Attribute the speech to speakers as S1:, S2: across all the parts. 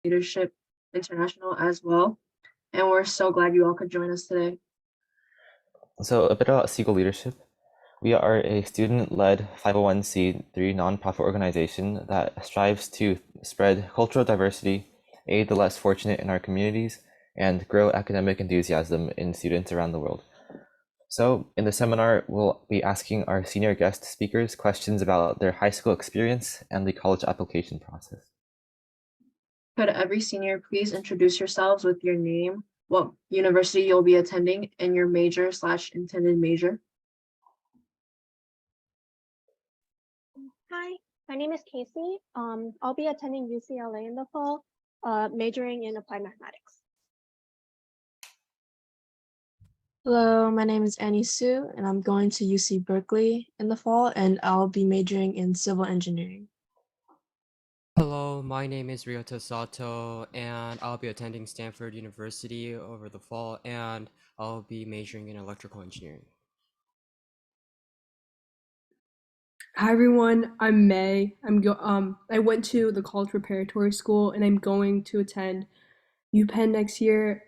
S1: Leadership International as well. And we're so glad you all could join us today.
S2: So, a bit about Seagull Leadership. We are a student-led 501c3 nonprofit organization that strives to spread cultural diversity, aid the less fortunate in our communities, and grow academic enthusiasm in students around the world. So, in the seminar, we'll be asking our senior guest speakers questions about their high school experience and the college application process.
S1: Could every senior please introduce yourselves with your name, what university you'll be attending, and your major/intended major?
S3: Hi, my name is Casey. I'll be attending UCLA in the fall, majoring in applied mathematics.
S4: Hello, my name is Annie Sue, and I'm going to UC Berkeley in the fall, and I'll be majoring in civil engineering.
S5: Hello, my name is Ryota Sato, and I'll be attending Stanford University over the fall, and I'll be majoring in electrical engineering.
S6: Hi everyone, I'm May. I went to the college preparatory school and I'm going to attend UPenn next year,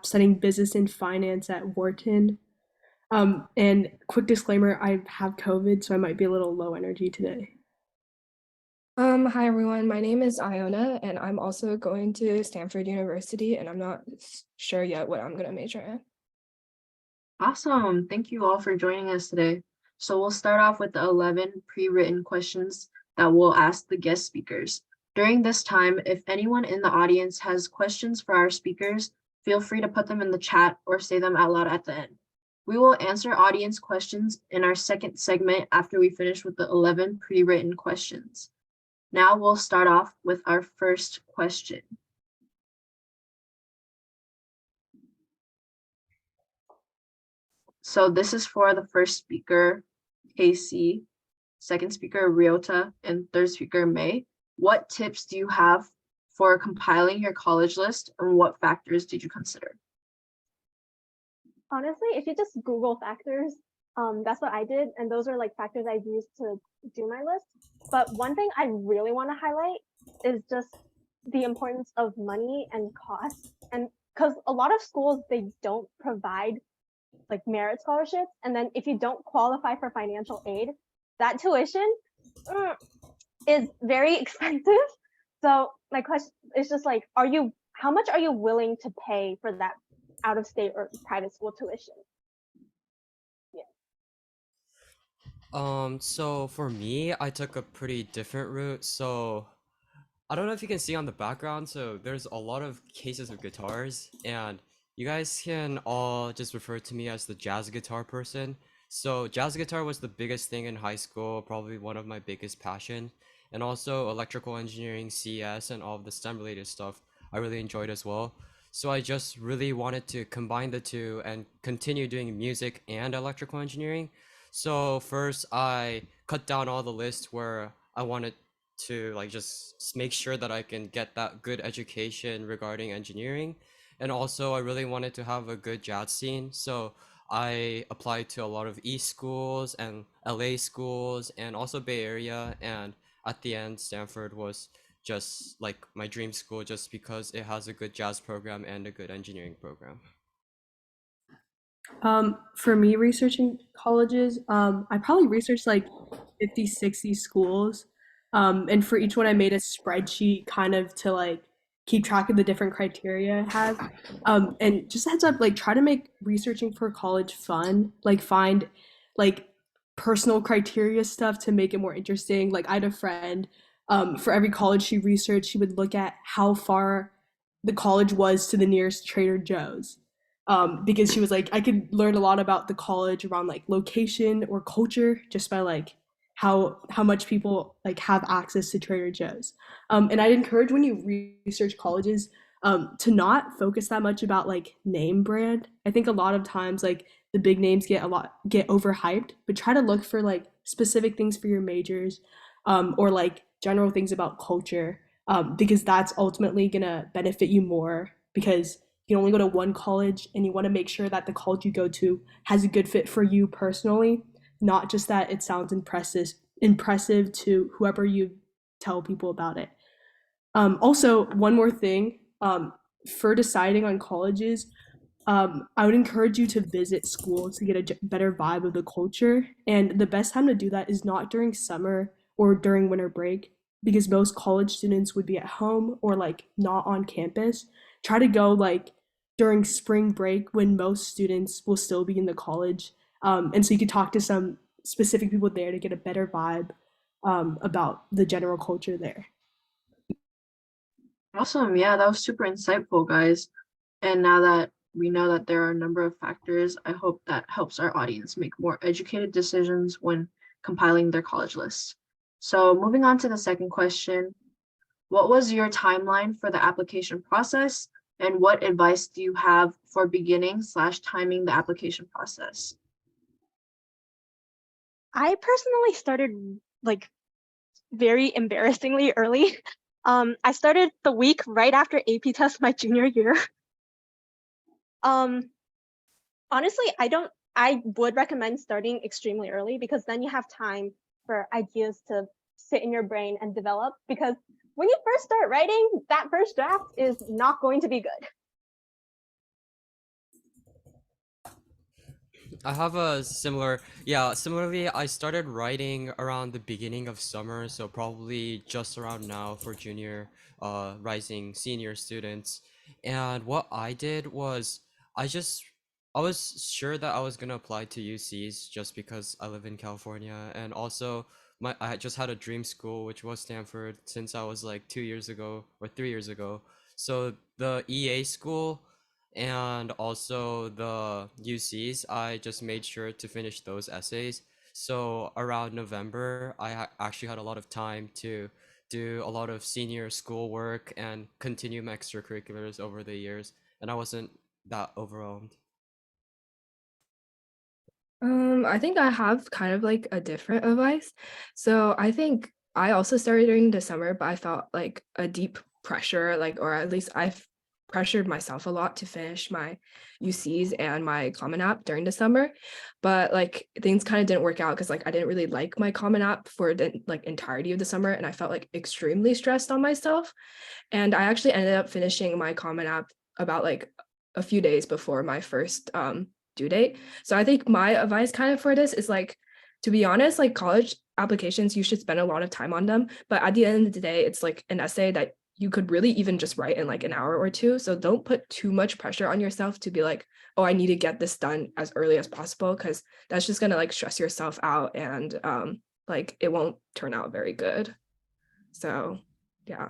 S6: studying business and finance at Wharton. And quick disclaimer, I have COVID, so I might be a little low energy today.
S7: Hi everyone, my name is Iona and I'm also going to Stanford University and I'm not sure yet what I'm gonna major in.
S1: Awesome. Thank you all for joining us today. So we'll start off with the 11 pre-written questions that we'll ask the guest speakers. During this time, if anyone in the audience has questions for our speakers, feel free to put them in the chat or say them out loud at the end. We will answer audience questions in our second segment after we finish with the 11 pre-written questions. Now we'll start off with our first question. So this is for the first speaker, Casey, second speaker, Ryota, and third speaker, May. What tips do you have for compiling your college list, and what factors did you consider?
S3: Honestly, if you just Google factors, that's what I did, and those are like factors I used to do my list. But one thing I really want to highlight is just the importance of money and cost, and because a lot of schools, they don't provide like merit scholarships, and then if you don't qualify for financial aid, that tuition is very expensive. So my question is just like, how much are you willing to pay for that out of state or private school tuition?
S5: So for me, I took a pretty different route. So I don't know if you can see on the background, so there's a lot of cases of guitars, and you guys can all just refer to me as the jazz guitar person. So jazz guitar was the biggest thing in high school, probably one of my biggest passion, and also electrical engineering, CS, and all of the STEM related stuff I really enjoyed as well. So I just really wanted to combine the two and continue doing music and electrical engineering. So first I cut down all the lists where I wanted to like just make sure that I can get that good education regarding engineering. And also I really wanted to have a good jazz scene. So I applied to a lot of East schools and LA schools and also Bay Area. And at the end, Stanford was just like my dream school just because it has a good jazz program and a good engineering program.
S6: For me, researching colleges, I probably researched like 50, 60 schools. And for each one, I made a spreadsheet kind of to like keep track of the different criteria it has. And just a heads up, like try to make researching for college fun, like find like personal criteria stuff to make it more interesting. Like I had a friend, for every college she researched, she would look at how far the college was to the nearest Trader Joe's, because she was like, I could learn a lot about the college around like location or culture just by like how much people like have access to Trader Joe's. And I'd encourage when you research colleges, to not focus that much about like name brand. I think a lot of times like the big names get overhyped, but try to look for like specific things for your majors, or like general things about culture, because that's ultimately gonna benefit you more because you only go to one college and you want to make sure that the college you go to has a good fit for you personally, not just that it sounds impressive to whoever you tell people about it. Also, one more thing, for deciding on colleges, I would encourage you to visit schools to get a better vibe of the culture. And the best time to do that is not during summer or during winter break, because most college students would be at home or like not on campus. Try to go like during spring break when most students will still be in the college. And so you could talk to some specific people there to get a better vibe about the general culture there.
S1: Awesome. Yeah, that was super insightful, guys. And now that we know that there are a number of factors, I hope that helps our audience make more educated decisions when compiling their college list. So moving on to the second question, what was your timeline for the application process? And what advice do you have for beginning/timing the application process?
S3: I personally started like very embarrassingly early. I started the week right after AP test my junior year. Um, Honestly, I would recommend starting extremely early because then you have time for ideas to sit in your brain and develop. Because when you first start writing, that first draft is not going to be good.
S5: I have a similarly, I started writing around the beginning of summer, so probably just around now for junior, rising senior students. And what I did was, I just, I was sure that I was gonna apply to UCs just because I live in California, and also I just had a dream school, which was Stanford, since I was like 2 years ago or 3 years ago. So the EA school and also the UCs, I just made sure to finish those essays. So around November, actually had a lot of time to do a lot of senior school work and continue my extracurriculars over the years, and I wasn't that overwhelmed.
S7: I think I have kind of like a different advice. So I think I also started during the summer, but I felt like a deep pressure, like, or at least I've pressured myself a lot to finish my UCs and my Common App during the summer. But like things kind of didn't work out because like I didn't really like my Common App for the like entirety of the summer, and I felt like extremely stressed on myself. And I actually ended up finishing my Common App about like a few days before my first due date. So I think my advice kind of for this is like, to be honest, like college applications, you should spend a lot of time on them. But at the end of the day, it's like an essay that you could really even just write in like an hour or two. So don't put too much pressure on yourself to be like, oh, I need to get this done as early as possible, because that's just gonna like stress yourself out, and like it won't turn out very good. So yeah.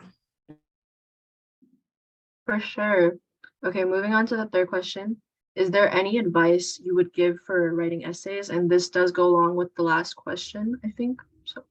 S1: For sure. Okay, moving on to the third question. Is there any advice you would give for writing essays? And this does go along with the last question, I think. So,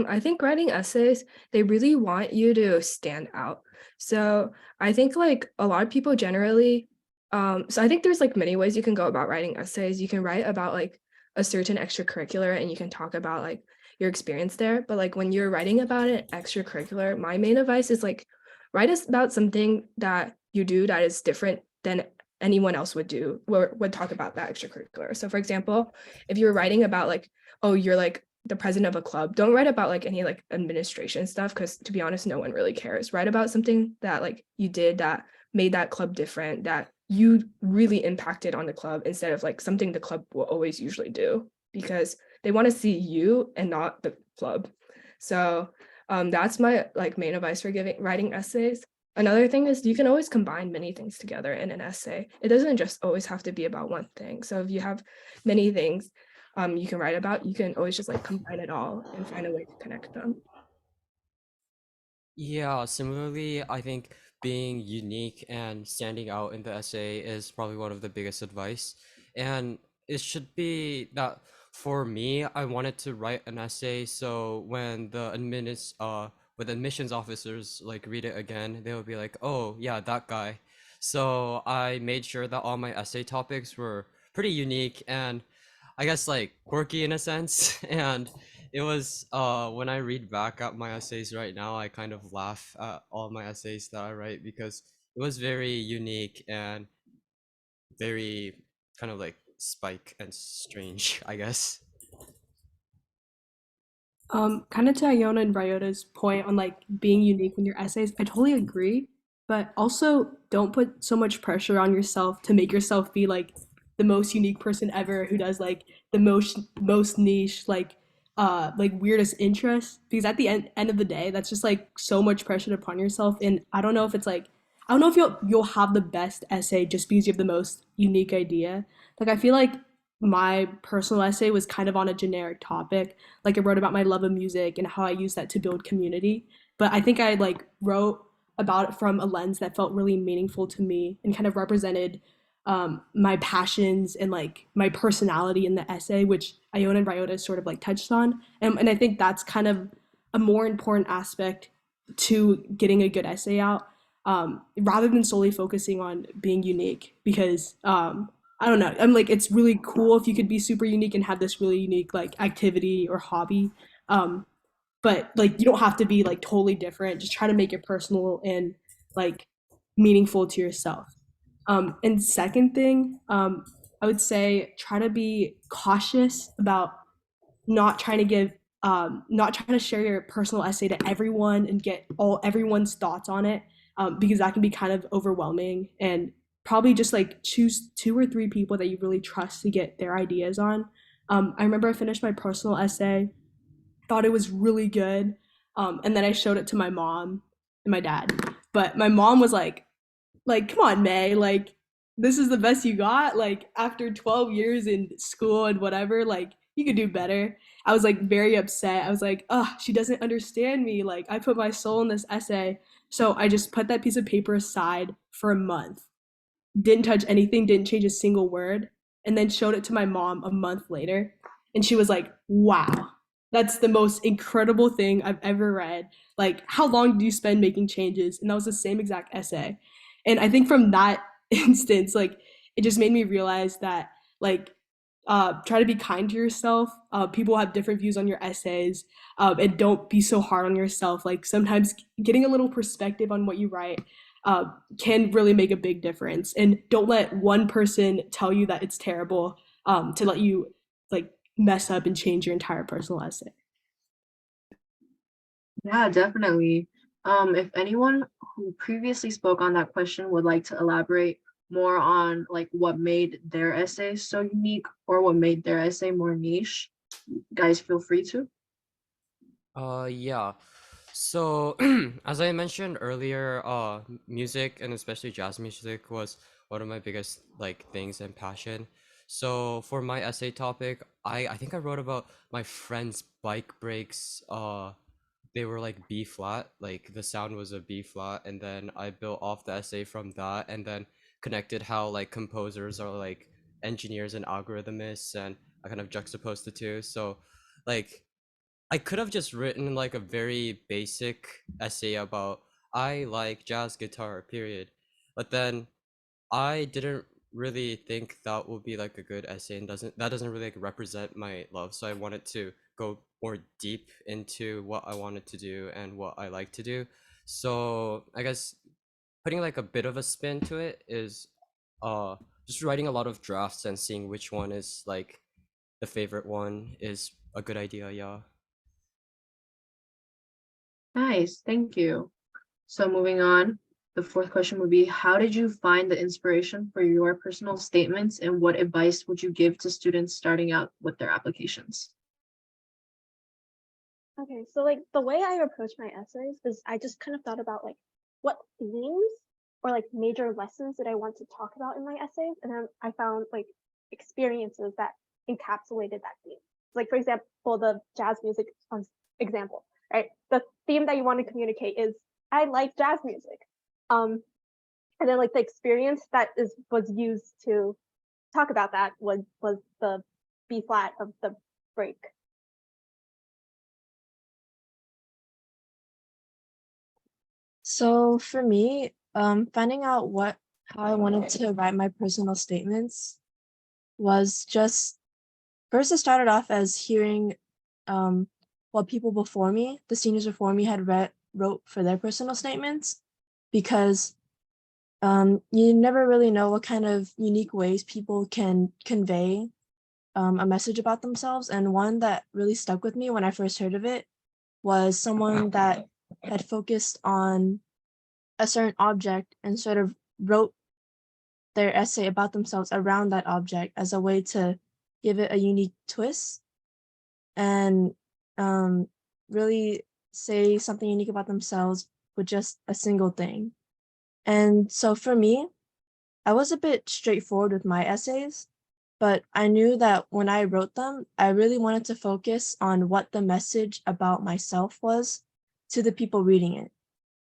S7: I think writing essays, they really want you to stand out. So I think like a lot of people generally, so I think there's like many ways you can go about writing essays. You can write about like a certain extracurricular and you can talk about like your experience there. But like when you're writing about an extracurricular, my main advice is like write about something that you do that is different than anyone else would do or would talk about that extracurricular. So for example, if you're writing about like, oh, you're like the president of a club, don't write about like any like administration stuff, because to be honest, no one really cares. Write about something that like you did that made that club different, that you really impacted on the club, instead of like something the club will always usually do, because they want to see you and not the club. So that's my like main advice for giving writing essays. Another thing is you can always combine many things together in an essay. It doesn't just always have to be about one thing. So if you have many things you can write about, you can always just like combine it all and find a way to connect them.
S5: Yeah, similarly, I think being unique and standing out in the essay is probably one of the biggest advice. And it should be that for me, I wanted to write an essay so when admissions officers like read it again, they will be like, "Oh, yeah, that guy." So I made sure that all my essay topics were pretty unique and I guess like quirky in a sense. And it was when I read back at my essays right now, I kind of laugh at all my essays that I write because it was very unique and very kind of like spike and strange, I guess.
S6: Kind of to Iona and Ryota's point on like being unique in your essays, I totally agree. But also don't put so much pressure on yourself to make yourself be like the most unique person ever who does like the most niche like weirdest interests. Because at the end of the day, that's just like so much pressure upon yourself. And I don't know if it's like I don't know if you'll have the best essay just because you have the most unique idea. Like I feel like my personal essay was kind of on a generic topic, like I wrote about my love of music and how I use that to build community. But I think I like wrote about it from a lens that felt really meaningful to me and kind of represented my passions and like my personality in the essay, which Iona and Ryota sort of like touched on. And I think that's kind of a more important aspect to getting a good essay out, rather than solely focusing on being unique because I don't know. I'm like, it's really cool if you could be super unique and have this really unique like activity or hobby. Um, but like, you don't have to be like totally different. Just try to make it personal and like meaningful to yourself. And second thing, I would say try to be cautious about not trying to share your personal essay to everyone and get all everyone's thoughts on it, because that can be kind of overwhelming and probably just like choose 2 or 3 people that you really trust to get their ideas on. I remember I finished my personal essay, thought it was really good, and then I showed it to my mom and my dad, but my mom was like, come on, May, like, this is the best you got? Like, after 12 years in school and whatever, like, you could do better. I was like very upset. I was like, oh, she doesn't understand me. Like, I put my soul in this essay. So I just put that piece of paper aside for a month, didn't touch anything, didn't change a single word, and then showed it to my mom a month later. And she was like, wow, that's the most incredible thing I've ever read. Like, how long do you spend making changes? And that was the same exact essay. And I think from that instance, like, it just made me realize that, like, try to be kind to yourself. People have different views on your essays, and don't be so hard on yourself. Like, sometimes getting a little perspective on what you write uh, can really make a big difference. And don't let one person tell you that it's terrible, to let you like mess up and change your entire personal essay.
S1: Yeah, definitely. If anyone who previously spoke on that question would like to elaborate more on like what made their essay so unique or what made their essay more niche, guys feel free to.
S5: Yeah. So, as I mentioned earlier, music and especially jazz music was one of my biggest like things and passion. So for my essay topic, I think I wrote about my friend's bike brakes. They were like B flat, like the sound was a B flat, and then I built off the essay from that, and then connected how like composers are like engineers and algorithmists, and I kind of juxtaposed the two. So, like I could have just written like a very basic essay about I like jazz guitar, period. But then I didn't really think that would be like a good essay and doesn't really like represent my love. So I wanted to go more deep into what I wanted to do and what I like to do. So I guess putting like a bit of a spin to it is uh just writing a lot of drafts and seeing which one is like the favorite one is a good idea, yeah.
S1: Nice, thank you. So moving on, the fourth question would be, how did you find the inspiration for your personal statements and what advice would you give to students starting out with their applications?
S3: Okay, so like the way I approach my essays is I just kind of thought about like what themes or like major lessons that I want to talk about in my essays, and then I found like experiences that encapsulated that theme. Like for example, the jazz music example, right? The theme that you want to communicate is I like jazz music, and then like the experience that was used to talk about that was the B flat of the break.
S4: So for me, finding out how I wanted to write my personal statements was just first it started off as hearing what people before me, the seniors before me, had wrote for their personal statements, because you never really know what kind of unique ways people can convey a message about themselves. And one that really stuck with me when I first heard of it was someone that had focused on a certain object and sort of wrote their essay about themselves around that object as a way to give it a unique twist and really say something unique about themselves with just a single thing. And so for me, I was a bit straightforward with my essays, but I knew that when I wrote them, I really wanted to focus on what the message about myself was to the people reading it.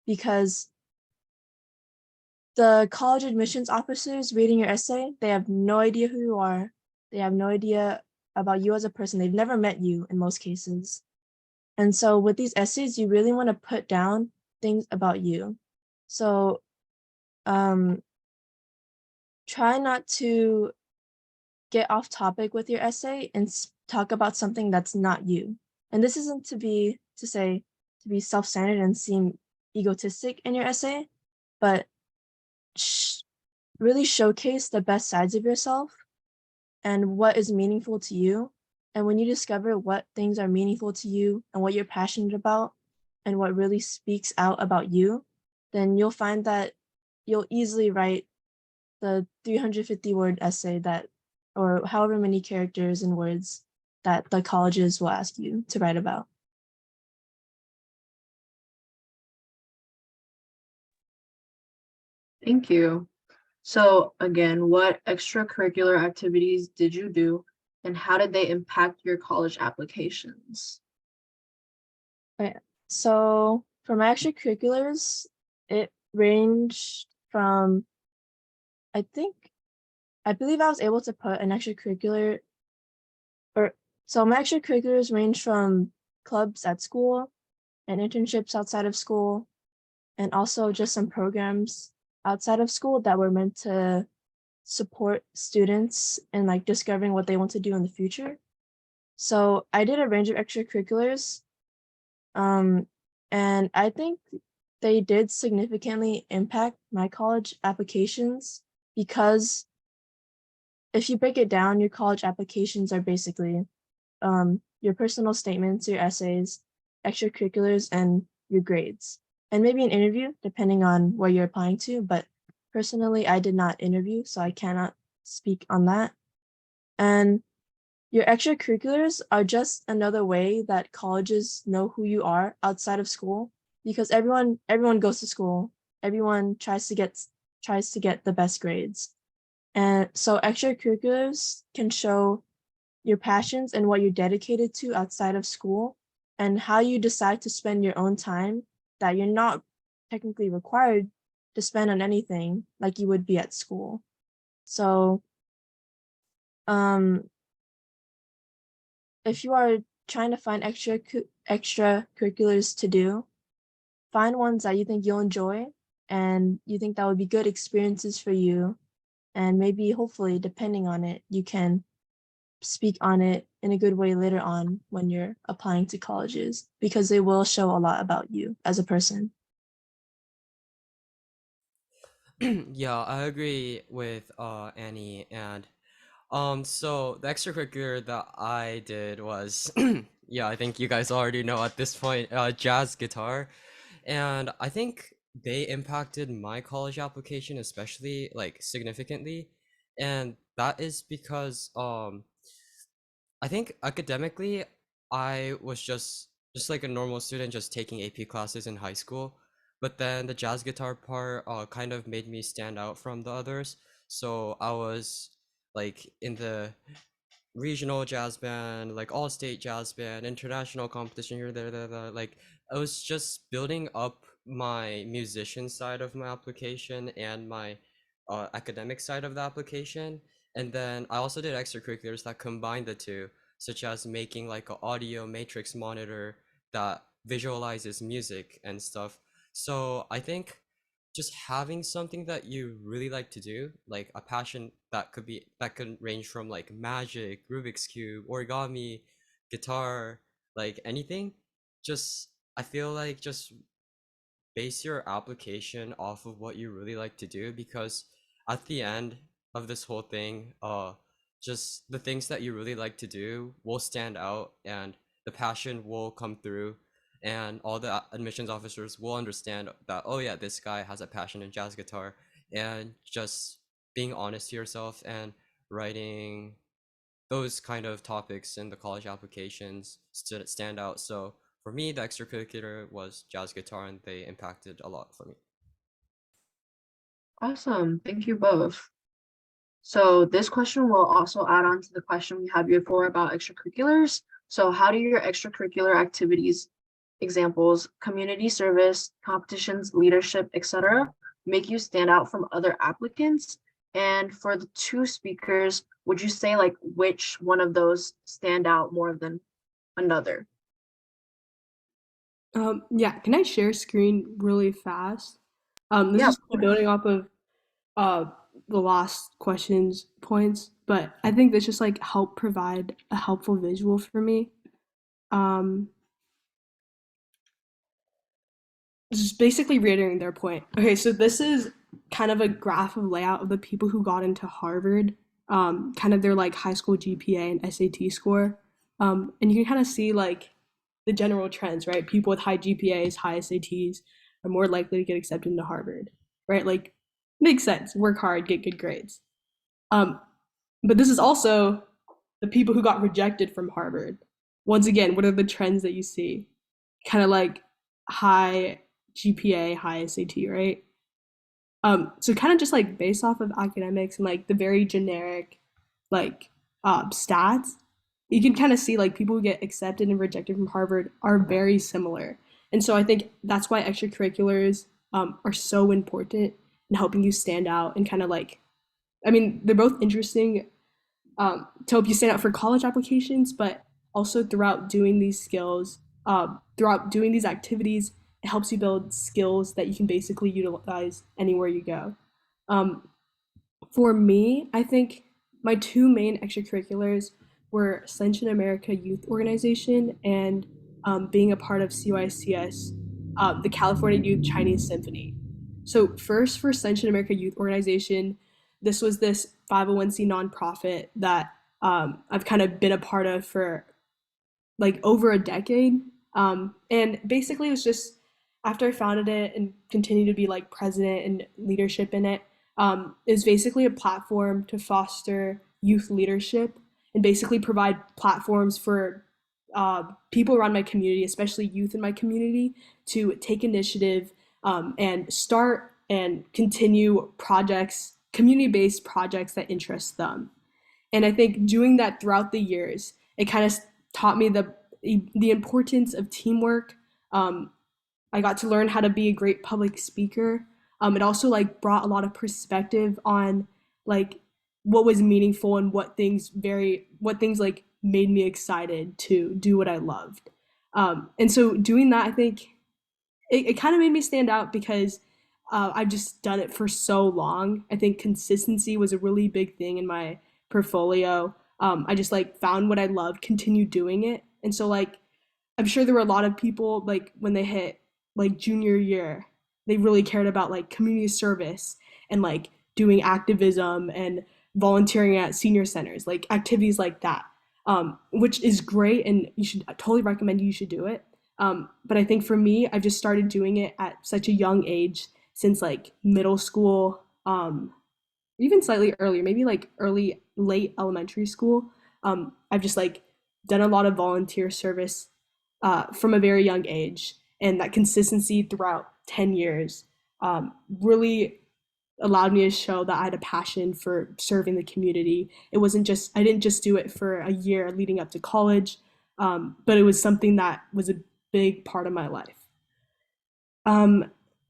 S4: Because the college admissions officers reading your essay, they have no idea who you are. They have no idea about you as a person. They've never met you in most cases. And so with these essays, you really want to put down things about you. So try not to get off topic with your essay and talk about something that's not you. And this isn't to be self-centered and seem egotistic in your essay, but really showcase the best sides of yourself and what is meaningful to you. And when you discover what things are meaningful to you and what you're passionate about and what really speaks out about you, then you'll find that you'll easily write the 350-word essay that, or however many characters and words that the colleges will ask you to write about.
S1: Thank you. So again, what extracurricular activities did you do and how did they impact your college applications?
S4: Okay, so for my extracurriculars, it ranged from, I believe I was able to put an extracurricular, so my extracurriculars range from clubs at school and internships outside of school, and also just some programs outside of school that were meant to support students in like discovering what they want to do in the future. So I did a range of extracurriculars, and I think they did significantly impact my college applications because if you break it down, your college applications are basically your personal statements, your essays, extracurriculars, and your grades, and maybe an interview depending on where you're applying to. But personally, I did not interview, so I cannot speak on that. And your extracurriculars are just another way that colleges know who you are outside of school, because everyone goes to school. Everyone tries to get the best grades. And so extracurriculars can show your passions and what you're dedicated to outside of school and how you decide to spend your own time that you're not technically required to spend on anything like you would be at school. So if you are trying to find extracurriculars to do, find ones that you think you'll enjoy and you think that would be good experiences for you. And maybe hopefully, depending on it, you can speak on it in a good way later on when you're applying to colleges, because they will show a lot about you as a person.
S5: Yeah, I agree with Annie. And so the extracurricular that I did was yeah, I think you guys already know at this point, jazz guitar. And I think they impacted my college application especially like significantly. And that is because I think academically I was just like a normal student just taking AP classes in high school. But then the jazz guitar part kind of made me stand out from the others. So I was like in the regional jazz band, like all state jazz band, international competition here, there. Like I was just building up my musician side of my application and my academic side of the application. And then I also did extracurriculars that combined the two, such as making like an audio matrix monitor that visualizes music and stuff. So I think just having something that you really like to do, like a passion that could range from like magic, Rubik's Cube, origami, guitar, like anything, just I feel like just base your application off of what you really like to do, because at the end of this whole thing, just the things that you really like to do will stand out, and the passion will come through, and all the admissions officers will understand that, oh yeah, this guy has a passion in jazz guitar. And just being honest to yourself and writing those kind of topics in the college applications stand out. So for me, the extracurricular was jazz guitar, and they impacted a lot for me.
S1: Awesome. Thank you both. So this question will also add on to the question we had before about extracurriculars. So how do your extracurricular activities, examples, community service, competitions, leadership, etc., make you stand out from other applicants? And for the two speakers, would you say like which one of those stand out more than another?
S6: Yeah, can I share screen really fast? This
S1: Yeah,
S6: is building off of uh the last question's points, but I think this just like help provide a helpful visual for me. Um, just basically reiterating their point. Okay, so this is kind of a graph of layout of the people who got into Harvard, kind of their like high school GPA and SAT score. And you can kind of see like the general trends, right? People with high GPAs, high SATs are more likely to get accepted into Harvard, right? Like, makes sense. Work hard, get good grades. Um, but this is also the people who got rejected from Harvard. Once again, what are the trends that you see? Kind of like high GPA, high SAT, right? So kind of just like based off of academics and like the very generic like stats, you can kind of see like people who get accepted and rejected from Harvard are very similar. And so I think that's why extracurriculars are so important in helping you stand out and kind of like, I mean, they're both interesting to help you stand out for college applications, but also throughout doing these skills, throughout doing these activities, it helps you build skills that you can basically utilize anywhere you go. Um, for me, I think my two main extracurriculars were Ascension America Youth Organization and being a part of CYCS, the California Youth Chinese Symphony. So, first for Ascension America Youth Organization, this was this 501c nonprofit that I've kind of been a part of for like over a decade. And basically, it was just after I founded it and continued to be like president and leadership in it, is basically a platform to foster youth leadership and basically provide platforms for people around my community, especially youth in my community, to take initiative and start and continue projects, community based projects that interest them. And I think doing that throughout the years, it kind of taught me the importance of teamwork. Um, I got to learn how to be a great public speaker. It also like brought a lot of perspective on like what was meaningful and what things like made me excited to do what I loved. And so doing that, I think it kind of made me stand out because I've just done it for so long. I think consistency was a really big thing in my portfolio. I just like found what I loved, continued doing it. And so like I'm sure there were a lot of people like when they hit like junior year, they really cared about like community service and like doing activism and volunteering at senior centers, like activities like that, which is great and you should I totally recommend you should do it. But I think for me, I've just started doing it at such a young age since like middle school, even slightly earlier, maybe like late elementary school. I've just like done a lot of volunteer service from a very young age, and that consistency throughout 10 years really allowed me to show that I had a passion for serving the community. It wasn't just, I didn't just do it for a year leading up to college, but it was something that was a big part of my life.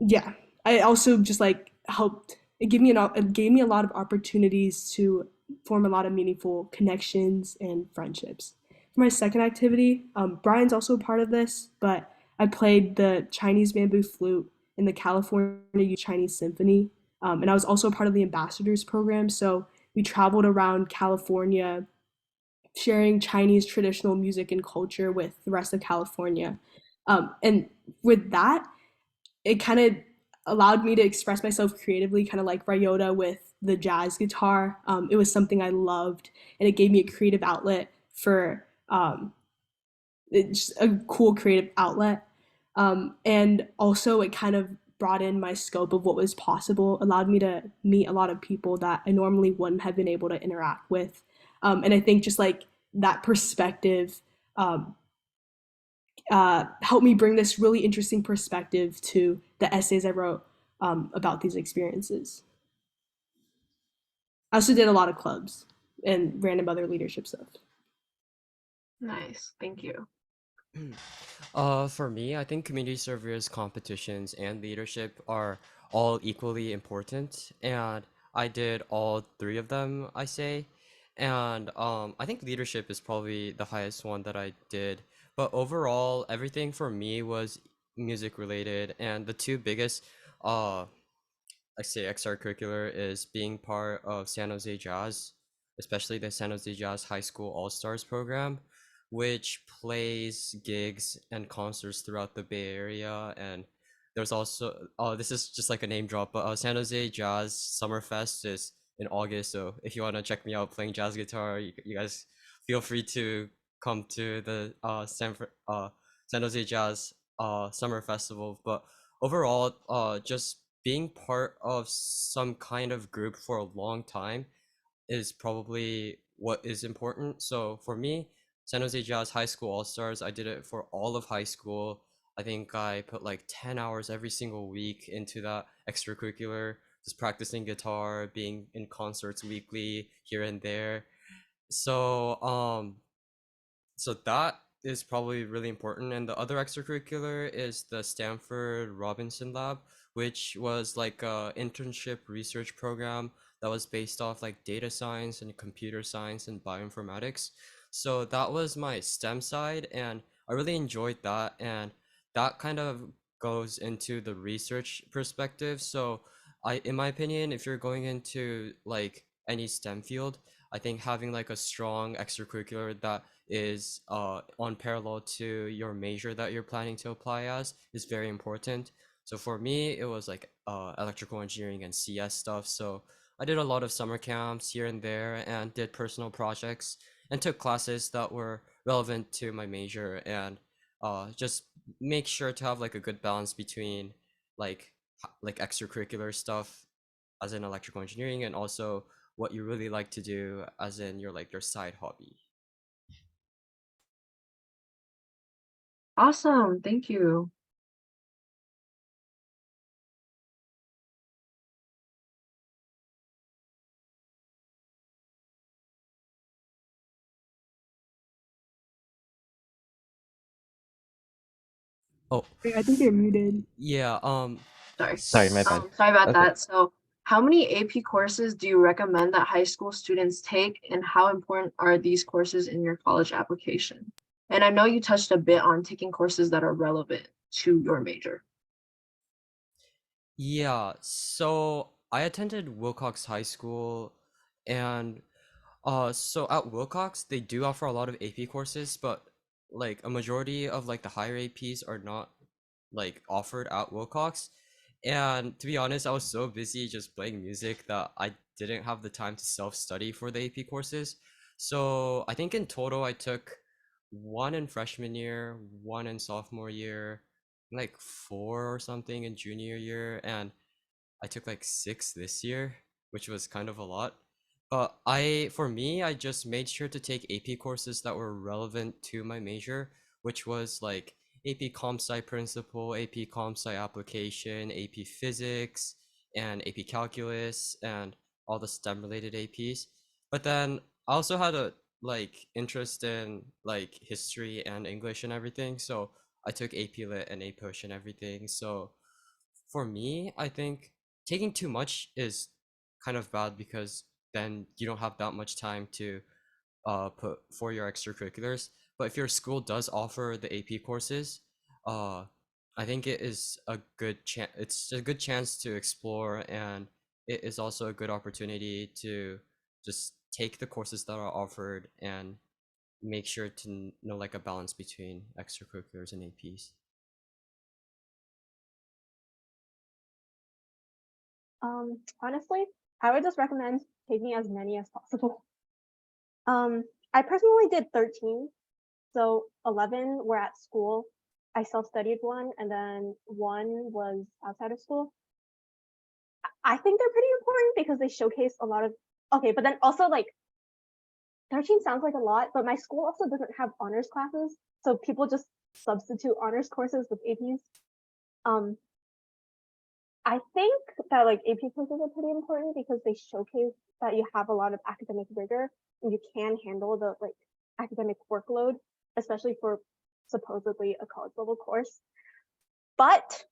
S6: Yeah, I also just like helped, it gave me a lot of opportunities to form a lot of meaningful connections and friendships. For my second activity, Brian's also a part of this, but I played the Chinese bamboo flute in the California Youth Chinese Symphony. And I was also a part of the ambassadors program. So we traveled around California sharing Chinese traditional music and culture with the rest of California. And with that, it kind of allowed me to express myself creatively, kind of like Ryota with the jazz guitar. It was something I loved, and it gave me a creative outlet for it's a cool creative outlet. And also, it kind of brought in my scope of what was possible, allowed me to meet a lot of people that I normally wouldn't have been able to interact with. And I think just like that perspective um, helped me bring this really interesting perspective to the essays I wrote about these experiences. I also did a lot of clubs and random other leadership stuff.
S1: Nice. Thank you.
S5: For me, I think community service competitions and leadership are all equally important, and I did all three of them, I say. And I think leadership is probably the highest one that I did. But overall, everything for me was music related, and the two biggest uh I say extracurricular is being part of San Jose Jazz, especially the San Jose Jazz High School All Stars program, which plays gigs and concerts throughout the Bay Area. And there's also, oh, this is just like a name drop, but San Jose Jazz Summerfest is in August. So if you want to check me out playing jazz guitar, you guys feel free to come to the San Jose Jazz Summer Festival. But overall, just being part of some kind of group for a long time is probably what is important. So for me, San Jose Jazz High School All Stars, I did it for all of high school. I think I put like 10 hours every single week into that extracurricular, just practicing guitar, being in concerts weekly here and there. So so that is probably really important. And the other extracurricular is the Stanford Robinson Lab, which was like a internship research program that was based off like data science and computer science and bioinformatics. So that was my STEM side, and I really enjoyed that. And that kind of goes into the research perspective. So in my opinion, if you're going into like any STEM field, I think having like a strong extracurricular that is on parallel to your major that you're planning to apply as is very important. So for me, it was like electrical engineering and CS stuff. So I did a lot of summer camps here and there and did personal projects and took classes that were relevant to my major, and just make sure to have like a good balance between like like extracurricular stuff as in electrical engineering and also what you really like to do as in your like your side hobby.
S1: Awesome. Thank you.
S5: Oh,
S6: I think you're muted.
S5: yeah,
S1: Sorry.
S2: Sorry, my bad.
S1: Sorry about
S2: Okay.
S1: that. So, how many AP courses do you recommend that high school students take, and how important are these courses in your college application? And I know you touched a bit on taking courses that are relevant to your major.
S5: yeah, so I attended Wilcox High School, and so at Wilcox they do offer a lot of AP courses, but like a majority of like the higher APs are not like offered at Wilcox. And to be honest, I was so busy just playing music that I didn't have the time to self-study for the AP courses. So I think in total I took one in freshman year, one in sophomore year, like four or something in junior year, and I took like six this year, which was kind of a lot. But for me, I just made sure to take AP courses that were relevant to my major, which was like AP Comp Sci Principle, AP Comp Sci Application, AP Physics, and AP Calculus, and all the STEM related APs. But then I also had a like interest in like history and English and everything, so I took AP Lit and AP Push and everything. So for me, I think taking too much is kind of bad because then you don't have that much time to put for your extracurriculars. But if your school does offer the AP courses, uh I think it is a good chance, it's a good chance to explore, and it is also a good opportunity to just take the courses that are offered and make sure to know like a balance between extracurriculars and APs.
S3: Honestly, I would just recommend taking as many as possible. I personally did 13. So 11 were at school. I self-studied one, and then one was outside of school. I think they're pretty important because they showcase a lot of, okay, but then also like 13 sounds like a lot, but my school also doesn't have honors classes. So people just substitute honors courses with APs. I think that like AP courses are pretty important because they showcase that you have a lot of academic rigor and you can handle the like academic workload, especially for supposedly a college level course. But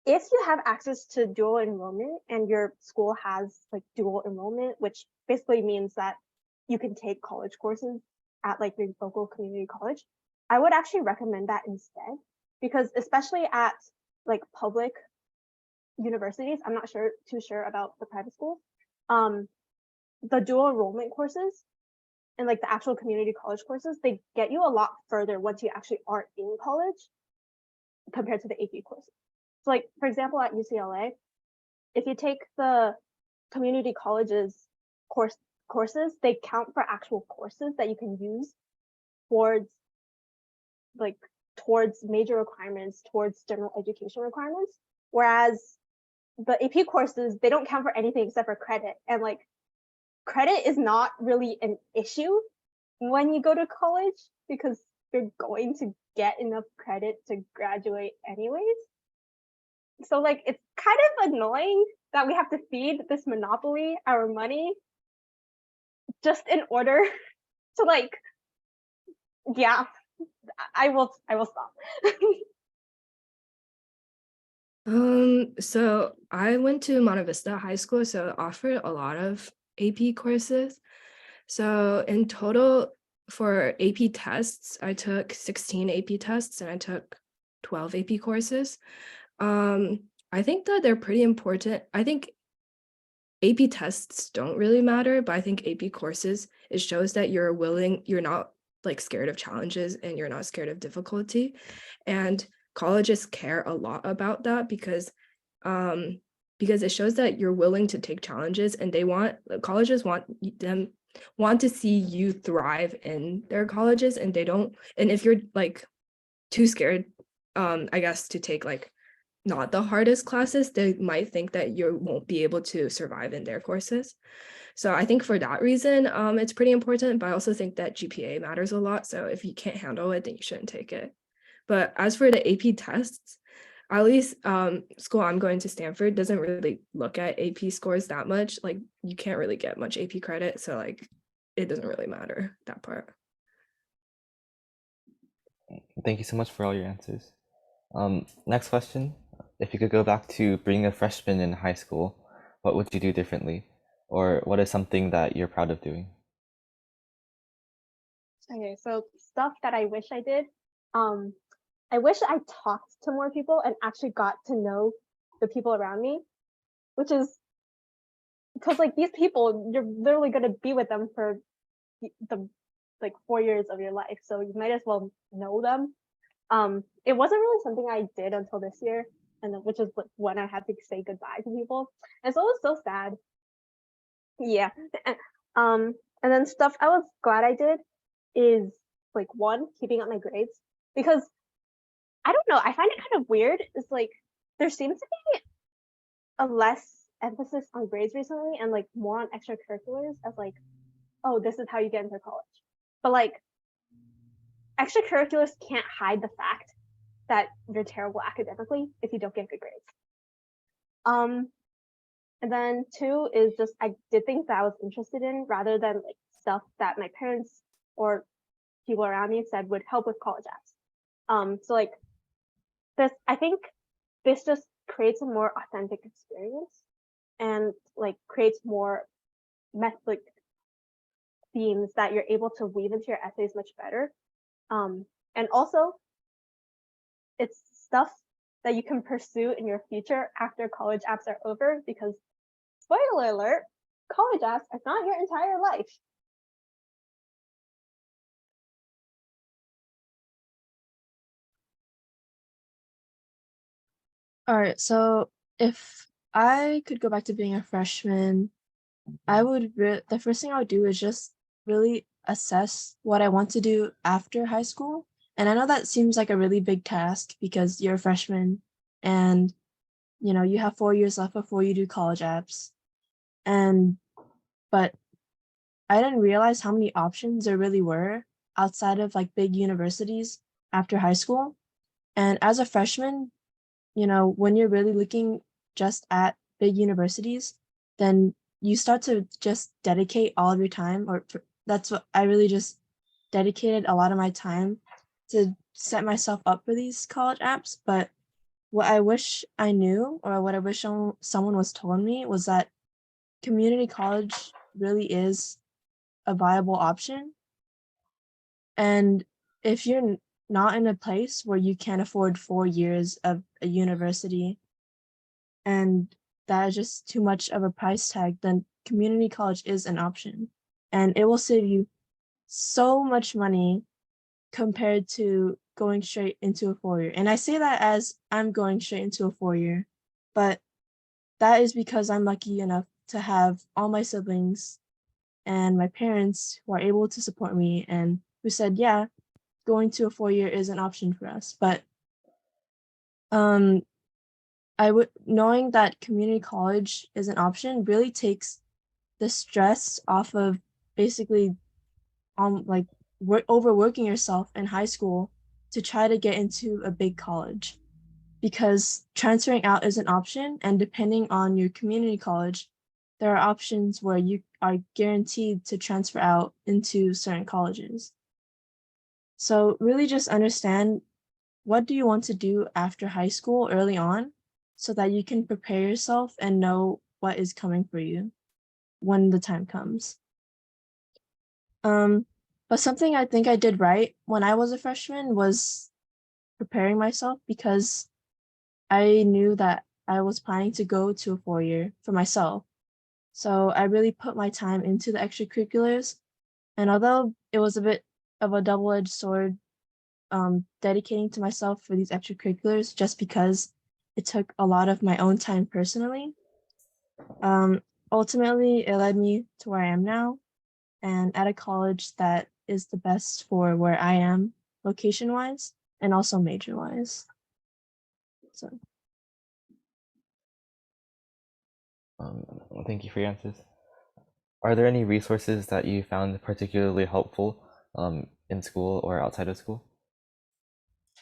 S3: if you have access to dual enrollment and your school has like dual enrollment, which basically means that you can take college courses at like your local community college, I would actually recommend that instead, because especially at like public universities, I'm not too sure about the private schools, the dual enrollment courses and like the actual community college courses, they get you a lot further once you actually are in college compared to the AP courses. So like, for example, at UCLA, if you take the community colleges courses, they count for actual courses that you can use towards major requirements, towards general education requirements. Whereas the AP courses, they don't count for anything except for credit. And like credit is not really an issue when you go to college because you're going to get enough credit to graduate anyways. So like it's kind of annoying that we have to feed this monopoly our money just in order to like, yeah, I will stop.
S7: So I went to Monte Vista High School, so it offered a lot of AP courses. So in total for AP tests, I took 16 AP tests and I took 12 AP courses. I think that they're pretty important. I think AP tests don't really matter, but I think AP courses, it shows that you're not like scared of challenges and you're not scared of difficulty. And colleges care a lot about that because it shows that you're willing to take challenges and colleges want to see you thrive in their colleges, and if you're like too scared, I guess, to take like not the hardest classes, they might think that you won't be able to survive in their courses. So I think for that reason, it's pretty important, but I also think that GPA matters a lot. So if you can't handle it, then you shouldn't take it. But as for the AP tests, at least school I'm going to, Stanford, doesn't really look at AP scores that much. Like you can't really get much AP credit. So like it doesn't really matter, that part.
S2: Thank you so much for all your answers. Next question. If you could go back to being a freshman in high school, what would you do differently? Or what is something that you're proud of doing?
S3: Okay, so stuff that I wish I did. I wish I talked to more people and actually got to know the people around me, which is because like these people, you're literally going to be with them for the like 4 years of your life. So you might as well know them. It wasn't really something I did until this year, and which is when I had to say goodbye to people. And so it was so sad. Yeah. And then stuff I was glad I did is like one, keeping up my grades, because I don't know, I find it kind of weird. It's like there seems to be a less emphasis on grades recently and like more on extracurriculars as like, oh, this is how you get into college. But like extracurriculars can't hide the fact that you're terrible academically if you don't get good grades. And then two is just I did things that I was interested in rather than like stuff that my parents or people around me said would help with college apps. So like this, I think this just creates a more authentic experience and like creates more like themes that you're able to weave into your essays much better. And also it's stuff that you can pursue in your future after college apps are over, because spoiler alert, college apps are not your entire life.
S4: All right, so if I could go back to being a freshman, the first thing I would do is just really assess what I want to do after high school. And I know that seems like a really big task because you're a freshman and you have 4 years left before you do college apps. But I didn't realize how many options there really were outside of like big universities after high school. And as a freshman, when you're really looking just at big universities, then you start to just dedicate all of your time, that's what I really just dedicated a lot of my time to set myself up for these college apps. But what I wish I knew, or what I wish someone was told me, was that community college really is a viable option. And if you're not in a place where you can't afford 4 years of a university, and that is just too much of a price tag, then community college is an option. And it will save you so much money compared to going straight into a 4 year. And I say that as I'm going straight into a 4 year, but that is because I'm lucky enough to have all my siblings and my parents who are able to support me and who said, yeah, going to a 4 year is an option for us. But um knowing that community college is an option really takes the stress off of basically like overworking yourself in high school to try to get into a big college, because transferring out is an option, and depending on your community college, there are options where you are guaranteed to transfer out into certain colleges. So really just understand, what do you want to do after high school early on, so that you can prepare yourself and know what is coming for you when the time comes. But something I think I did right when I was a freshman was preparing myself, because I knew that I was planning to go to a 4 year for myself. So I really put my time into the extracurriculars. And although it was a bit of a double-edged sword, dedicating to myself for these extracurriculars just because it took a lot of my own time personally, ultimately it led me to where I am now, and at a college that is the best for where I am location-wise and also major-wise. So
S2: Thank you for your answers. Are there any resources that you found particularly helpful in school or outside of school?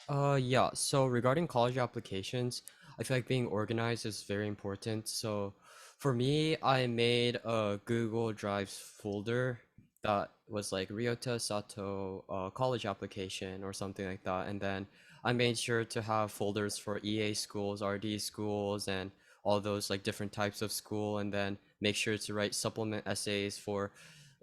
S5: Yeah, so regarding college applications, I feel like being organized is very important. So for me, I made a Google Drive folder that was like Ryota Sato college application or something like that. And then I made sure to have folders for EA schools, RD schools, and all those like different types of school, and then make sure to write supplement essays for,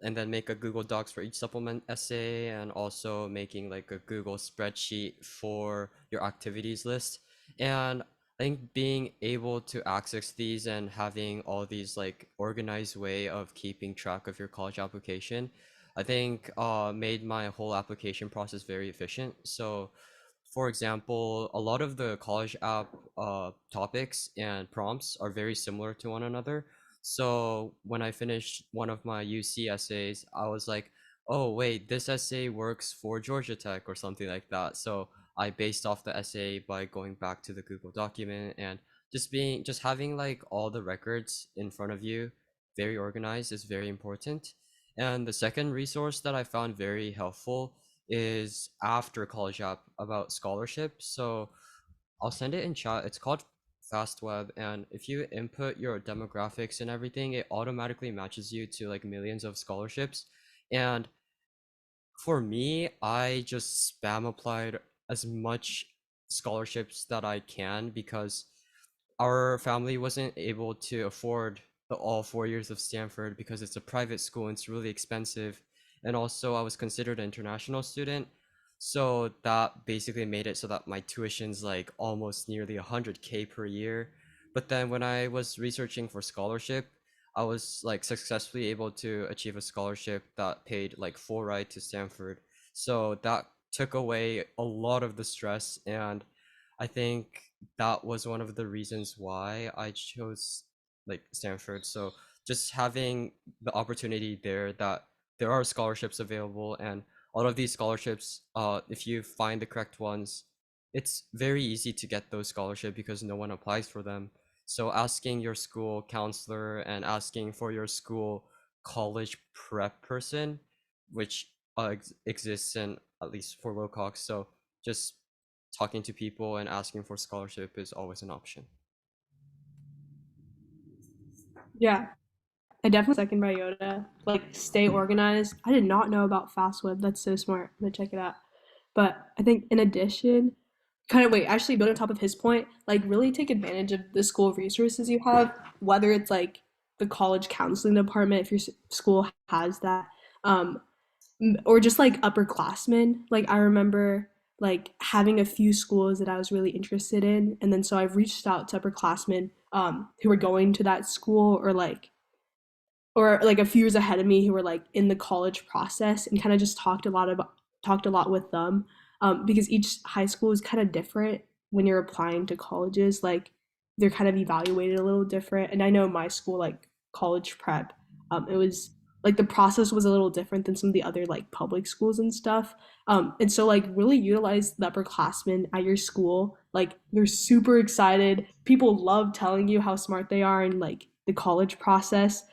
S5: and then make a Google Docs for each supplement essay, and also making like a Google spreadsheet for your activities list. And I think being able to access these and having all these like organized way of keeping track of your college application, I think made my whole application process very efficient. So for example, a lot of the college app topics and prompts are very similar to one another. So when I finished one of my UC essays, I was like, oh, wait, this essay works for Georgia Tech or something like that. So I based off the essay by going back to the Google document, and just having like all the records in front of you, very organized, is very important. And the second resource that I found very helpful is after college app about scholarships. So I'll send it in chat. It's called FastWeb, and if you input your demographics and everything, it automatically matches you to like millions of scholarships. And for me, I just spam applied as much scholarships that I can, because our family wasn't able to afford the all 4 years of Stanford because it's a private school and it's really expensive. And also I was considered an international student. So that basically made it so that my tuition's like almost nearly 100K per year. But then when I was researching for scholarship, I was like successfully able to achieve a scholarship that paid like full ride to Stanford. So that took away a lot of the stress, and I think that was one of the reasons why I chose like Stanford. So just having the opportunity there, that there are scholarships available, and a lot of these scholarships, if you find the correct ones, it's very easy to get those scholarships because no one applies for them. So asking your school counselor and asking for your school college prep person, which exists in at least for Wilcox. So just talking to people and asking for scholarship is always an option.
S6: Yeah, I definitely second Ryota. Like, stay organized. I did not know about FastWeb. That's so smart. I'm gonna check it out. But I think in addition, kind of wait, actually build on top of his point, like really take advantage of the school resources you have, whether it's like the college counseling department, if your school has that, um, or just like upperclassmen. Like I remember like having a few schools that I was really interested in, and then so I've reached out to upperclassmen who were going to that school or like a few years ahead of me who were like in the college process and kind of just talked a lot with them because each high school is kind of different when you're applying to colleges. Like they're kind of evaluated a little different. And I know my school, like college prep, it was like the process was a little different than some of the other like public schools and stuff. And so like really utilize the upperclassmen at your school. Like they're super excited. People love telling you how smart they are in like the college process.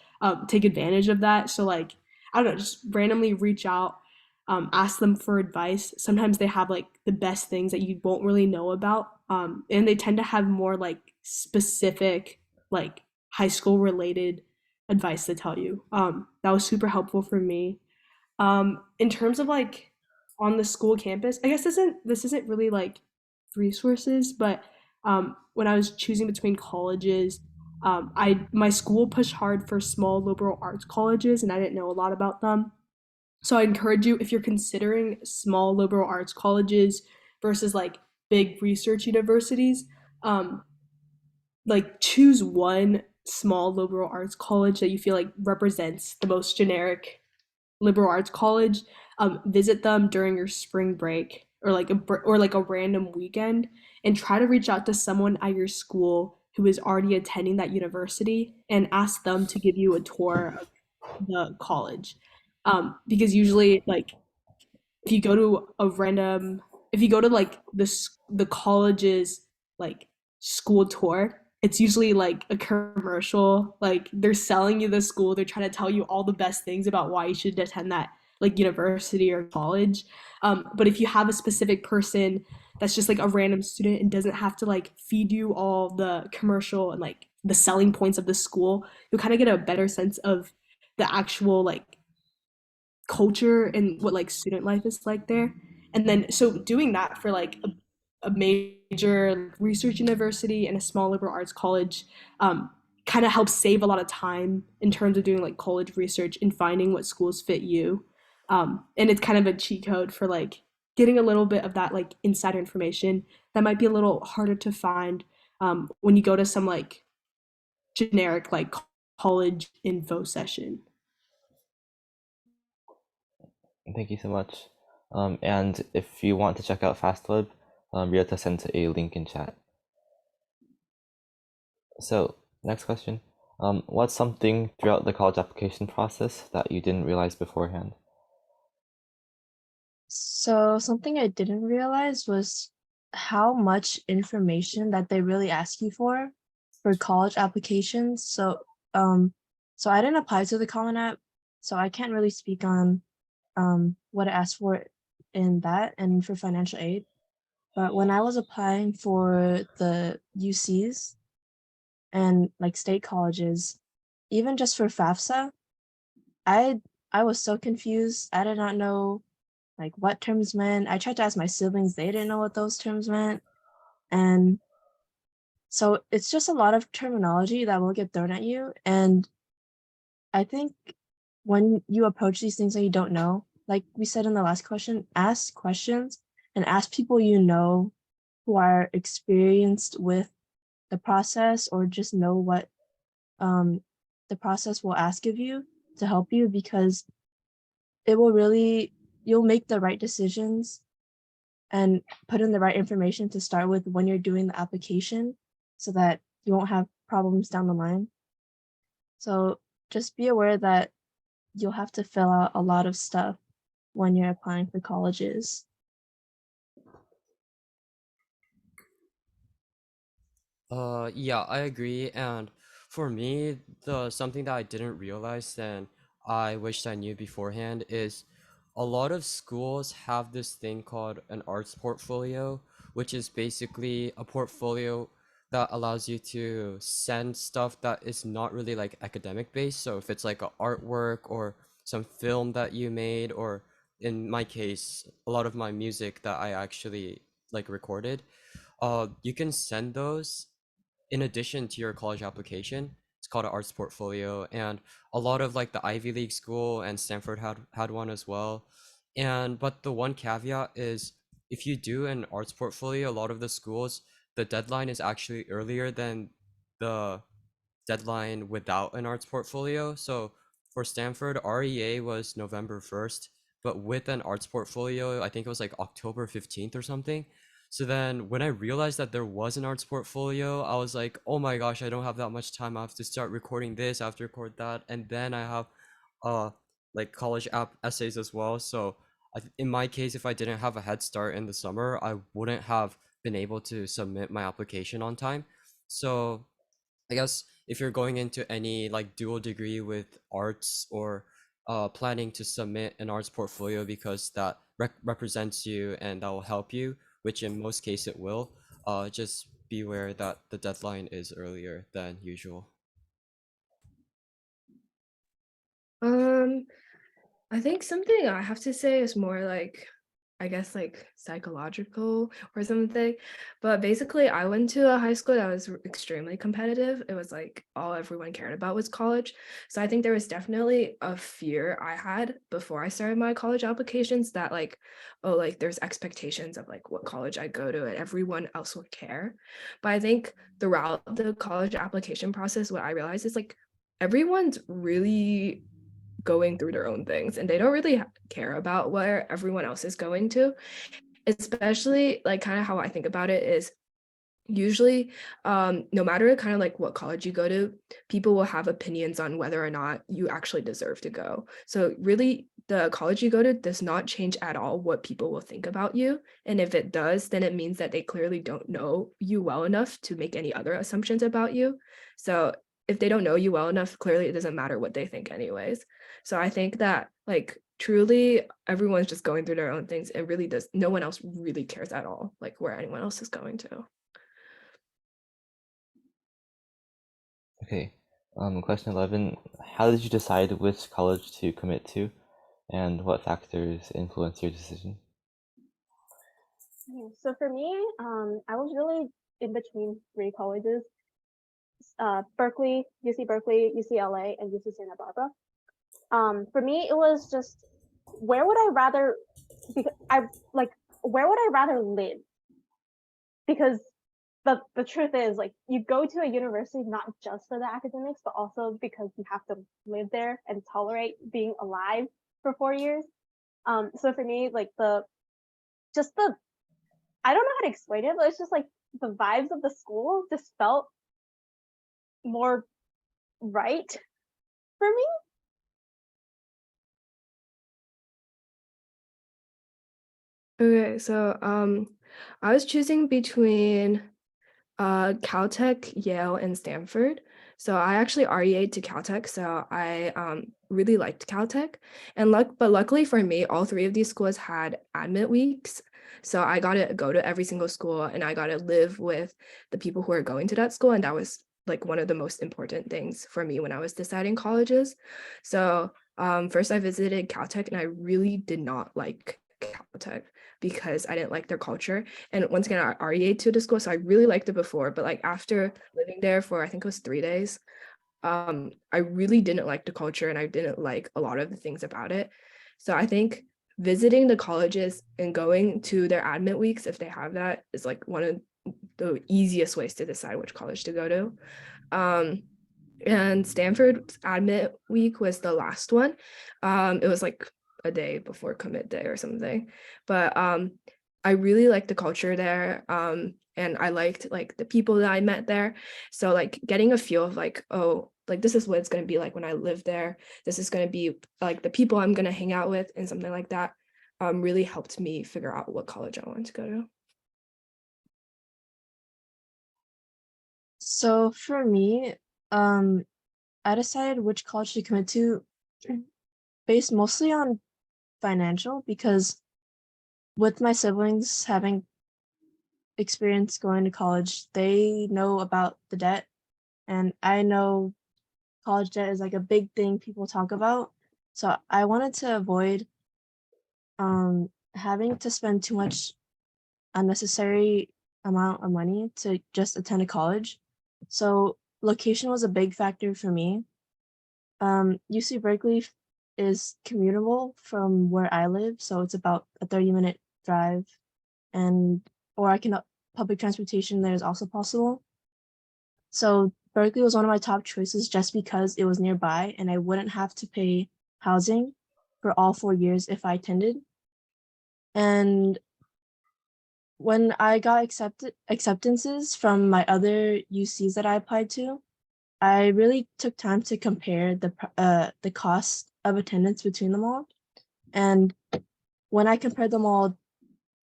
S6: Take advantage of that. So like I don't know, just randomly reach out, ask them for advice. Sometimes they have like the best things that you won't really know about, and they tend to have more like specific like high school related advice to tell you. That was super helpful for me. In terms of like on the school campus, I guess this isn't really like resources, but when I was choosing between colleges, I my school pushed hard for small liberal arts colleges, and I didn't know a lot about them. So I encourage you, if you're considering small liberal arts colleges versus like big research universities, um, like choose one small liberal arts college that you feel like represents the most generic liberal arts college. Visit them during your spring break or like a random weekend, and try to reach out to someone at your school who is already attending that university and ask them to give you a tour of the college. Because usually like if you go to a random if you go to like the college's like school tour, it's usually like a commercial. Like they're selling you the school, they're trying to tell you all the best things about why you should attend that like university or college. But if you have a specific person that's just like a random student and doesn't have to like feed you all the commercial and like the selling points of the school, you'll kind of get a better sense of the actual like culture and what like student life is like there. And then so doing that for like a major research university and a small liberal arts college kind of helps save a lot of time in terms of doing like college research and finding what schools fit you. And it's kind of a cheat code for like getting a little bit of that like insider information that might be a little harder to find when you go to some like generic like college info session.
S2: Thank you so much. And if you want to check out FastWeb, Ryota sent a link in chat. So, next question. What's something throughout the college application process that you didn't realize beforehand?
S4: So something I didn't realize was how much information that they really ask you for college applications. So I didn't apply to the Common App, so I can't really speak on what I asked for in that and for financial aid. But when I was applying for the UCs and like state colleges, even just for FAFSA, I I was so confused. I did not know like what terms meant. I tried to ask my siblings, they didn't know what those terms meant. And so it's just a lot of terminology that will get thrown at you. And I think when you approach these things that you don't know, like we said in the last question, ask questions and ask people you know who are experienced with the process or just know what the process will ask of you to help you, because it will really, you'll make the right decisions and put in the right information to start with when you're doing the application so that you won't have problems down the line. So just be aware that you'll have to fill out a lot of stuff when you're applying for colleges.
S5: Yeah, I agree. And for me, the something that I didn't realize and I wished I knew beforehand is a lot of schools have this thing called an arts portfolio, which is basically a portfolio that allows you to send stuff that is not really like academic based. So if it's like a artwork or some film that you made, or in my case, a lot of my music that I actually like recorded, you can send those in addition to your college application. It's called an arts portfolio, and a lot of like the Ivy League school and Stanford had one as well. And but the one caveat is, if you do an arts portfolio, a lot of the schools, the deadline is actually earlier than the deadline without an arts portfolio. So for Stanford, REA was November 1st, but with an arts portfolio, I think it was like October 15th or something. So then when I realized that there was an arts portfolio, I was like, oh my gosh, I don't have that much time. I have to start recording this, I have to record that. And then I have uh like college app essays as well. So in my case, if I didn't have a head start in the summer, I wouldn't have been able to submit my application on time. So I guess if you're going into any like dual degree with arts, or planning to submit an arts portfolio because that represents you and that will help you, which in most cases it will, just beware that the deadline is earlier than usual.
S7: Um, I think something I have to say is more like, I guess, like psychological or something. But basically, I went to a high school that was extremely competitive. It was like all everyone cared about was college. So I think there was definitely a fear I had before I started my college applications that, like, oh, like there's expectations of like what college I go to and everyone else would care. But I think throughout the college application process, what I realized is like everyone's really going through their own things and they don't really care about where everyone else is going to. Especially like kind of how I think about it is usually no matter kind of like what college you go to, people will have opinions on whether or not you actually deserve to go. So really the college you go to does not change at all what people will think about you, and if it does, then it means that they clearly don't know you well enough to make any other assumptions about you. So if they don't know you well enough, clearly it doesn't matter what they think anyways. So I think that like truly everyone's just going through their own things and really does no one else really cares at all like where anyone else is going to.
S2: Okay. Question 11. How did you decide which college to commit to, and what factors influence your decision?
S3: Okay, so for me, I was really in between three colleges: Berkeley, UC Berkeley, UCLA, and UC Santa Barbara. For me, it was just where would I rather, because I like where would I rather live? Because the truth is, like, you go to a university not just for the academics, but also because you have to live there and tolerate being alive for 4 years. So for me, like just the I don't know how to explain it, but it's just like the vibes of the school just felt more right for me.
S7: Okay, so I was choosing between Caltech, Yale, and Stanford. So I actually REA'd to Caltech, so I really liked Caltech. And but luckily for me, all three of these schools had admit weeks. So I got to go to every single school and I got to live with the people who are going to that school. And that was like one of the most important things for me when I was deciding colleges. So first I visited Caltech and I really did not like Caltech because I didn't like their culture. And once again, I REA'd to the school, so I really liked it before. But like after living there for I think it was 3 days, I really didn't like the culture and I didn't like a lot of the things about it. So I think visiting the colleges and going to their admit weeks, if they have that, is like one of the easiest ways to decide which college to go to. And Stanford's admit week was the last one. It was like a day before commit day or something. But I really liked the culture there. And I liked like the people that I met there. So like getting a feel of like, oh, like this is what it's gonna be like when I live there. This is gonna be like the people I'm gonna hang out with and something like that. Really helped me figure out what college I wanted to go to.
S4: So for me, um, I decided which college to commit to based mostly on financial because with my siblings having experience going to college, they know about the debt, and I know college debt is like a big thing people talk about. So I wanted to avoid having to spend too much unnecessary amount of money to just attend a college. So location was a big factor for me. UC Berkeley is commutable from where I live, so it's about a 30-minute drive, and or I can public transportation there is also possible. So Berkeley was one of my top choices just because it was nearby and I wouldn't have to pay housing for all 4 years if I attended. And when I got acceptances from my other UCs that I applied to, I really took time to compare the cost of attendance between them all. And when I compared them all,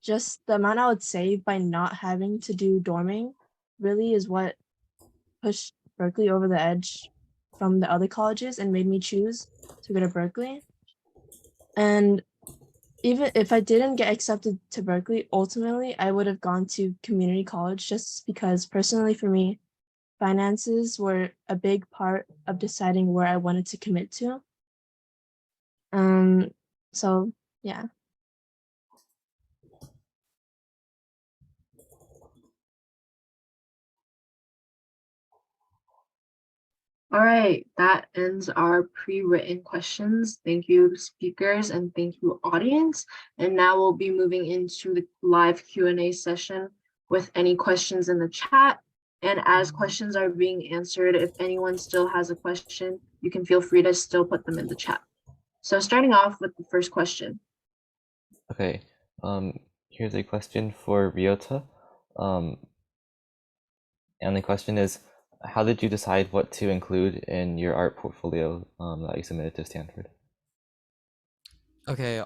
S4: just the amount I would save by not having to do dorming really is what pushed Berkeley over the edge from the other colleges and made me choose to go to Berkeley. And even if I didn't get accepted to Berkeley, ultimately I would have gone to community college just because personally for me, finances were a big part of deciding where I wanted to commit to. Um, so yeah.
S1: All right, that ends our pre-written questions. Thank you, speakers, and thank you, audience. And now we'll be moving into the live Q&A session with any questions in the chat. And as questions are being answered, if anyone still has a question, you can feel free to still put them in the chat. So starting off with the first question.
S2: Okay, here's a question for Ryota. And the question is, how did you decide what to include in your art portfolio that you submitted to Stanford?
S5: Okay,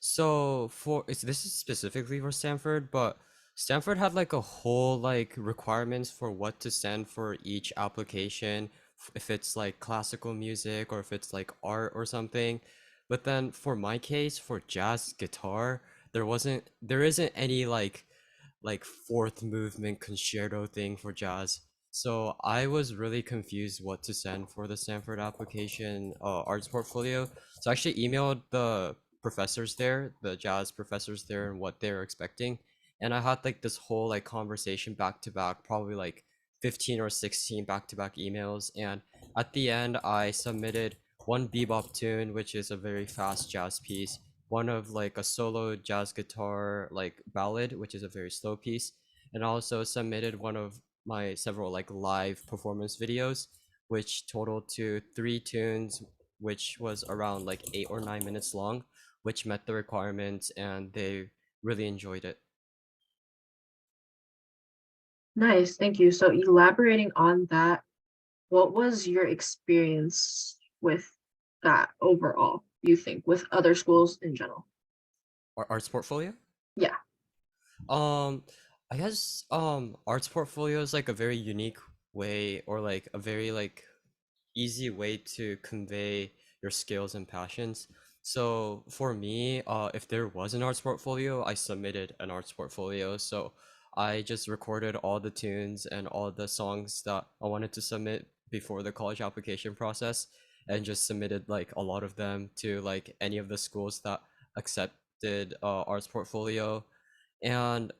S5: so this is specifically for Stanford, but Stanford had like a whole like requirements for what to send for each application, if it's like classical music or if it's like art or something. But then for my case, for jazz guitar, there isn't any like fourth movement concerto thing for jazz. So I was really confused what to send for the Stanford application arts portfolio. So I actually emailed the professors there, the jazz professors there, and what they're expecting. And I had like this whole like conversation back to back, probably like 15 or 16 back to back emails. And at the end, I submitted one bebop tune, which is a very fast jazz piece, one of like a solo jazz guitar like ballad, which is a very slow piece, and also submitted one of my several like live performance videos, which totaled to 3 tunes, which was around like 8 or 9 minutes long, which met the requirements and they really enjoyed it.
S1: Nice, thank you. So elaborating on that, what was your experience with that overall, you think, with other schools in general?
S5: Our arts portfolio?
S1: Yeah.
S5: Um, I guess arts portfolio is like a very unique way or like a very like easy way to convey your skills and passions. So for me, if there was an arts portfolio, I submitted an arts portfolio. So I just recorded all the tunes and all the songs that I wanted to submit before the college application process and just submitted like a lot of them to like any of the schools that accepted arts portfolio. And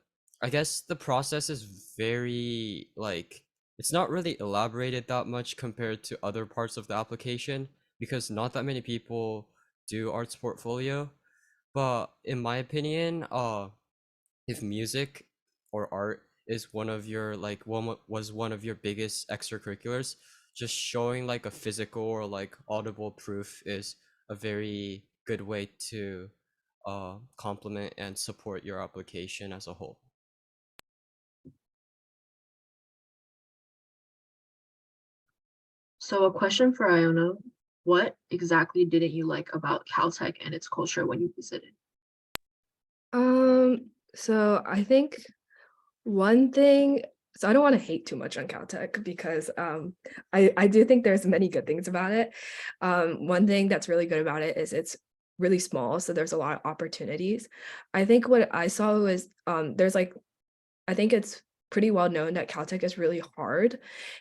S5: I guess the process is very like it's not really elaborated that much compared to other parts of the application because not that many people do arts portfolio. But in my opinion, if music or art is one of your like was one of your biggest extracurriculars, just showing like a physical or like audible proof is a very good way to complement and support your application as a whole.
S1: So a question for Iona, what exactly didn't you like about Caltech and its culture when you visited?
S7: So I think one thing, so I don't want to hate too much on Caltech because I do think there's many good things about it. One thing that's really good about it is it's really small, so there's a lot of opportunities. I think what I saw was there's like, I think it's pretty well known that Caltech is really hard.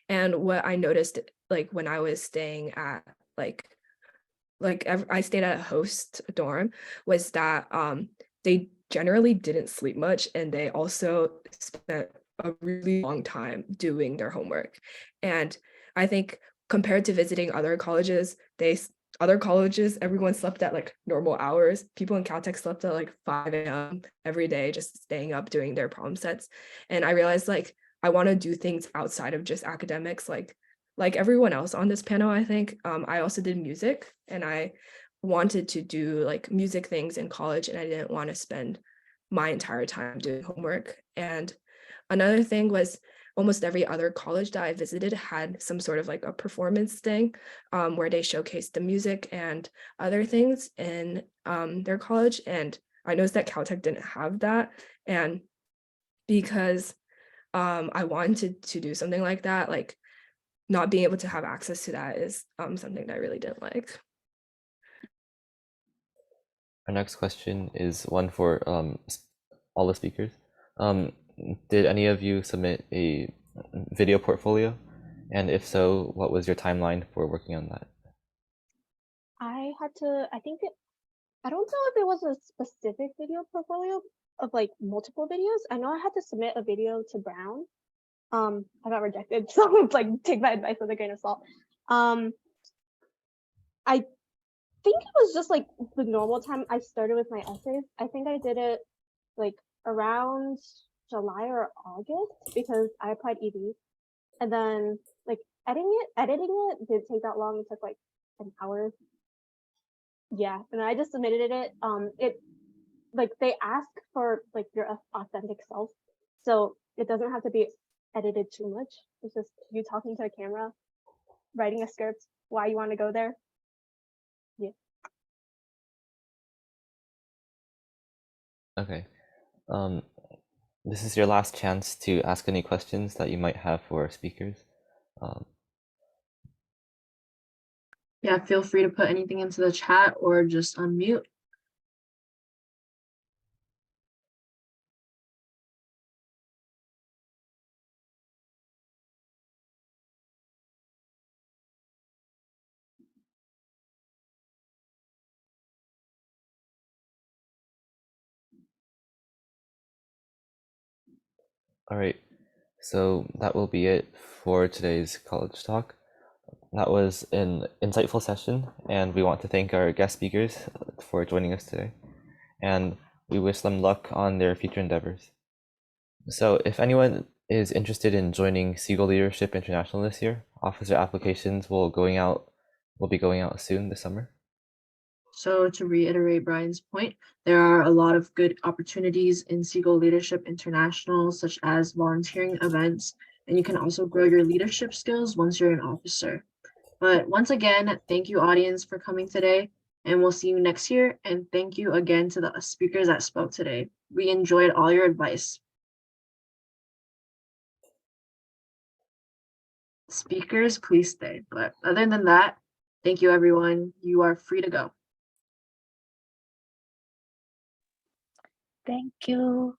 S7: And what I noticed like when I was staying at I stayed at a host dorm was that they generally didn't sleep much and they also spent a really long time doing their homework. And I think compared to visiting other colleges, other colleges, everyone slept at like normal hours. People in Caltech slept at like 5 a.m. every day, just staying up doing their problem sets. And I realized like I want to do things outside of just academics, like everyone else on this panel, I think. I also did music and I wanted to do like music things in college and I didn't want to spend my entire time doing homework. And another thing was almost every other college that I visited had some sort of like a performance thing where they showcased the music and other things in their college. And I noticed that Caltech didn't have that. And because I wanted to do something like that, like not being able to have access to that is something that I really didn't like.
S2: Our next question is one for all the speakers. Did any of you submit a video portfolio? And if so, what was your timeline for working on that?
S3: I had to, I don't know if it was a specific video portfolio of like multiple videos. I know I had to submit a video to Brown. I got rejected, so it's like take my advice with a grain of salt. I think it was just like the normal time I started with my essays. I think I did it like around July or August because I applied ED. And then like editing it didn't take that long. It took like an hour. Yeah, and I just submitted it. It like they ask for like your authentic self, so it doesn't have to be edited too much. It's just you talking to a camera, writing a script, why you want to go there. Yeah.
S2: Okay. This is your last chance to ask any questions that you might have for our speakers.
S1: Yeah, feel free to put anything into the chat or just unmute.
S2: All right, so that will be it for today's college talk. That was an insightful session, and we want to thank our guest speakers for joining us today, and we wish them luck on their future endeavors. So if anyone is interested in joining Seagull Leadership International this year, officer applications will be going out soon this summer.
S1: So to reiterate Brian's point, there are a lot of good opportunities in Seagull Leadership International, such as volunteering events, and you can also grow your leadership skills once you're an officer. But once again, thank you audience for coming today, and we'll see you next year. And thank you again to the speakers that spoke today. We enjoyed all your advice. Speakers, please stay. But other than that, thank you everyone. You are free to go.
S8: Thank you.